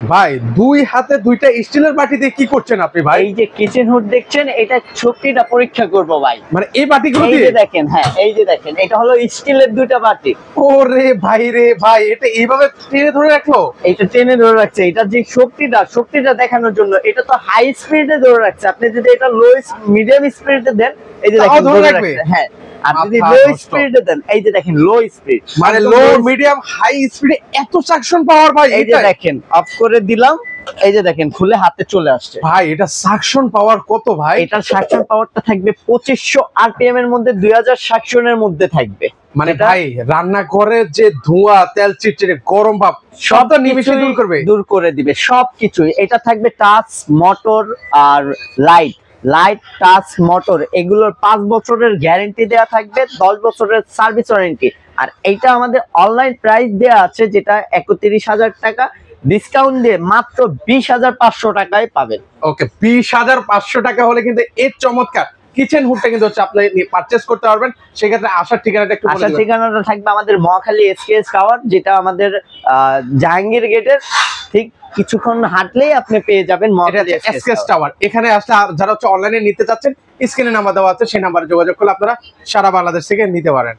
ভাই দুই হাতে দুইটা স্টিলের বাটি দিয়ে কি করছেন আপনি ভাই? এই যে কিচেন হুড দেখছেন, এটা শক্তিটা পরীক্ষা করব ভাই। মানে এই বাটিগুলো এই দিয়ে? যে দেখেন, হ্যাঁ এই যে দেখেন, এটা হলো স্টিলের দুইটা বাটি। ওরে ভাই রে ভাই, এটা এইভাবে টেনে ধরে রাখলো? এটা টেনে ধরে রাখছে, এটা যে শক্তিটা দেখানোর জন্য। এটা তো হাই স্পিডে ধরে রাখছে, আপনি যদি এটা লো মিডিয়াম স্পিডে দেন, এই যে দেখেন ধরে রাখছে। হ্যাঁ, আর যদি লো স্পিডে দেন, এই যে দেখেন লো স্পিড, মানে লো মিডিয়াম হাই স্পিডে এত সাকশন পাওয়ার ভাই। এই যে দেখেন অফ করে দিলাম, এই যে দেখেন খুলে হাতে চলে আসছে। ভাই এটা সাকশন পাওয়ার কত ভাই? এটার সাকশন পাওয়ারটা থাকবে 2500 আরপিএম এর মধ্যে, 2000 সাকশনের মধ্যে থাকবে। মানে ভাই রান্না করে যে ধোঁয়া, তেল চিটচিটে গরম ভাব সব তো নিমেষে দূর করে দিবে সবকিছুই। এটা থাকবে টাচ, মোটর আর লাইট টাচ মোটর, এগুলোর 5 বছরের গ্যারান্টি দেয়া থাকবে, 10 বছরের সার্ভিস ওয়ারেন্টি। আর এইটা আমাদের অনলাইন প্রাইস দেয়া আছে, যেটা 31,000 টাকা, ডিসকাউন্ট দিয়ে মাত্র 20,500 টাকায় পাবেন। ওকে, 20,500 টাকা হলে কিন্তু এই চমৎকার কিচেন হুডটা কিন্তু হচ্ছে আপনি পারচেজ করতে পারবেন। সেক্ষেত্রে আসার ঠিকানাটা একটু বলে দিন। আসার ঠিকানাটা থাকবে আমাদের মহাখালী এসকেএস টাওয়ার, যেটা আমাদের জাহাঙ্গীর গেটের ঠিক কিছুক্ষণ হাঁটলেই আপনি পেয়ে যাবেন মহাখালী এসকেএস টাওয়ার। এখানে আসলে যারা হচ্ছে অনলাইনে নিতে চাচ্ছেন, স্ক্রিনে নাম্বার দেওয়া আছে, সেই নাম্বারে যোগাযোগ করলে আপনারা সারা বাংলাদেশ থেকে নিতে পারেন।